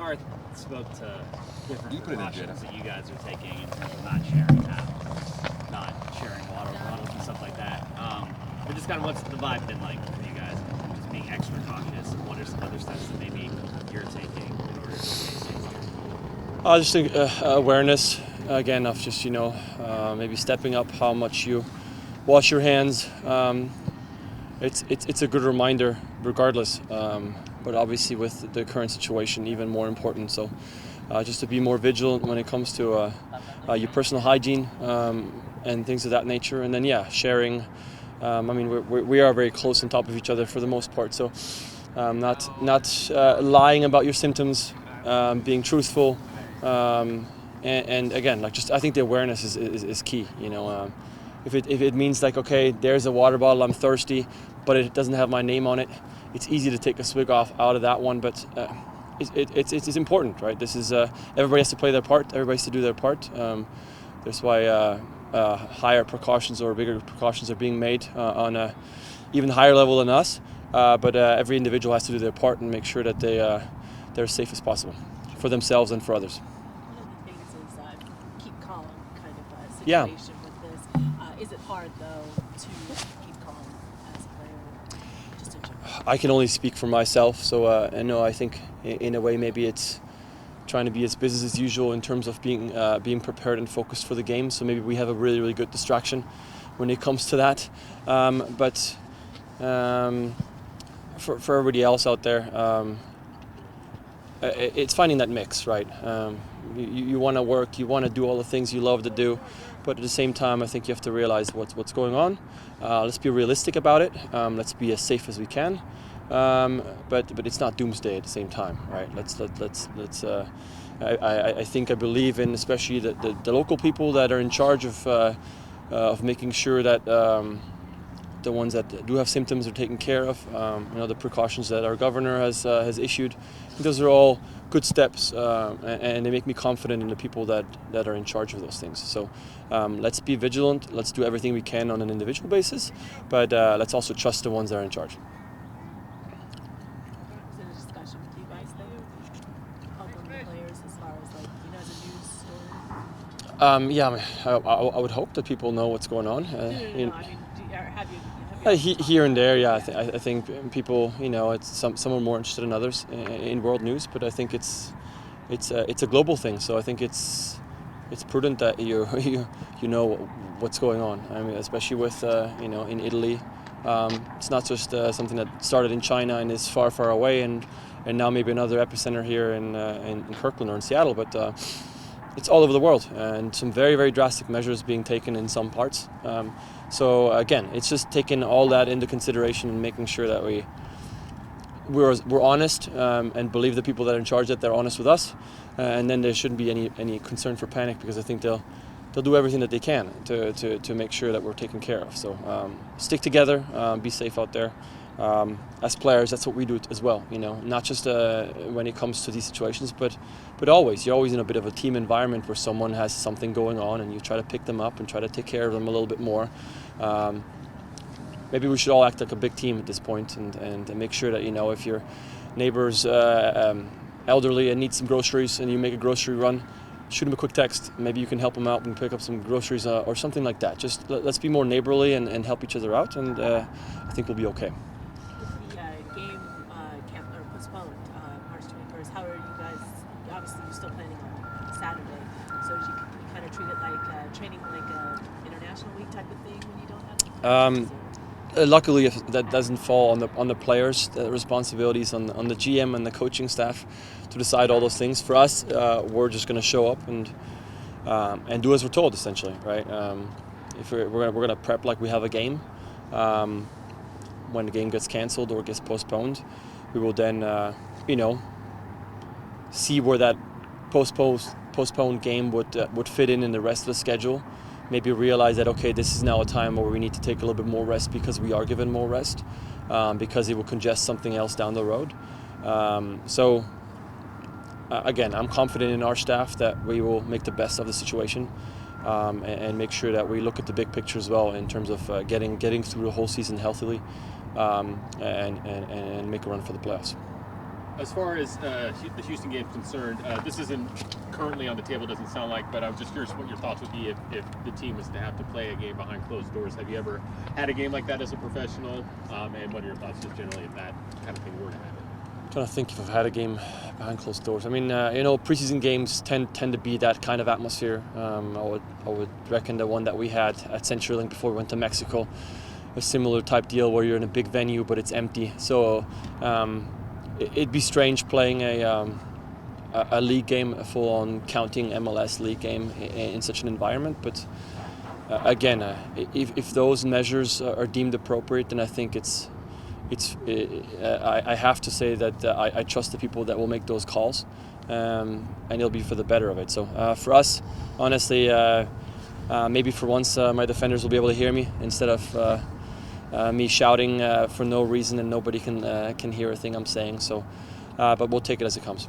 Garth spoke to different precautions that you guys are taking in terms of not sharing towels, not sharing water bottles and stuff like that. But just kind of what's the vibe been like for you guys? Just being extra cautious. What are some other steps that maybe you're taking in order to stay safe? I just think awareness again of just maybe stepping up how much you wash your hands. It's a good reminder regardless, but obviously with the current situation even more important. So just to be more vigilant when it comes to your personal hygiene and things of that nature. And then sharing. We are very close on top of each other for the most part. So not lying about your symptoms, being truthful. And again, I think the awareness is key. If it means okay, there's a water bottle, I'm thirsty, but it doesn't have my name on it, it's easy to take a swig out of that one. But it's important, right? This is everybody has to play their part. Everybody has to do their part. That's why higher precautions or bigger precautions are being made on a even higher level than us. But every individual has to do their part and make sure that they're as safe as possible for themselves and for others. One of the things is keep calm kind of situation with this. Is it hard, though, to keep calm as a player? Just in general? I can only speak for myself, so I think in a way maybe it's trying to be as business as usual in terms of being prepared and focused for the game. So maybe we have a really, really good distraction when it comes to that. But for everybody else out there, it's finding that mix, right? You want to work, you want to do all the things you love to do, but at the same time, I think you have to realize what's going on. Let's be realistic about it. Let's be as safe as we can, but it's not doomsday at the same time, right? I believe in especially the local people that are in charge of making sure that the ones that do have symptoms are taken care of. The precautions that our governor has issued. Those are all good steps, and they make me confident in the people that are in charge of those things. So let's be vigilant. Let's do everything we can on an individual basis, but let's also trust the ones that are in charge. Was there a discussion with you guys there? Helping the players as far as as a news story? I would hope that people know what's going on. Have you Here and there, I think people, some are more interested than others in world news, but I think it's a global thing. So I think it's prudent that you know what's going on. I mean, especially with in Italy, it's not just something that started in China and is far, far away, and now maybe another epicenter here in Kirkland or in Seattle, but it's all over the world, and some very, very drastic measures being taken in some parts. So again, it's just taking all that into consideration and making sure that we're honest and believe the people that are in charge that they're honest with us, and then there shouldn't be any concern for panic, because I think they'll do everything that they can to make sure that we're taken care of. So stick together, be safe out there. As players, that's what we do as well. Not just when it comes to these situations, but always. You're always in a bit of a team environment where someone has something going on, and you try to pick them up and try to take care of them a little bit more. Maybe we should all act like a big team at this point, and make sure that if your neighbor's elderly and needs some groceries, and you make a grocery run, shoot him a quick text. Maybe you can help him out and pick up some groceries or something like that. Just let's be more neighborly and help each other out, and I think we'll be okay. The game postponed March 21st. How are you guys? Obviously, you're still planning on Saturday, so you kind of treat it like training like a international week type of thing when you don't have. Luckily, if that doesn't fall on the players, the responsibilities on the GM and the coaching staff to decide all those things. For us, we're just going to show up and do as we're told, essentially, right? If we're going to prep like we have a game. When the game gets canceled or gets postponed, we will then see where that postponed game would fit in the rest of the schedule. Maybe realize that, okay, this is now a time where we need to take a little bit more rest because we are given more rest, because it will congest something else down the road. Again, I'm confident in our staff that we will make the best of the situation, and make sure that we look at the big picture as well in terms of getting through the whole season healthily, and make a run for the playoffs. As far as the Houston game is concerned, this isn't currently on the table, doesn't sound like, but I'm just curious what your thoughts would be if the team was to have to play a game behind closed doors. Have you ever had a game like that as a professional? And what are your thoughts just generally if that kind of thing were to happen? I'm trying to think if I've had a game behind closed doors. I mean, preseason games tend to be that kind of atmosphere. I would reckon the one that we had at CenturyLink before we went to Mexico, a similar type deal where you're in a big venue but it's empty. So it'd be strange playing a league game, a full-on counting MLS league game in such an environment. But again, if those measures are deemed appropriate, then I think I have to say that I trust the people that will make those calls, and it'll be for the better of it. So for us, honestly, maybe for once my defenders will be able to hear me instead of me shouting for no reason and nobody can hear a thing I'm saying. So, but we'll take it as it comes.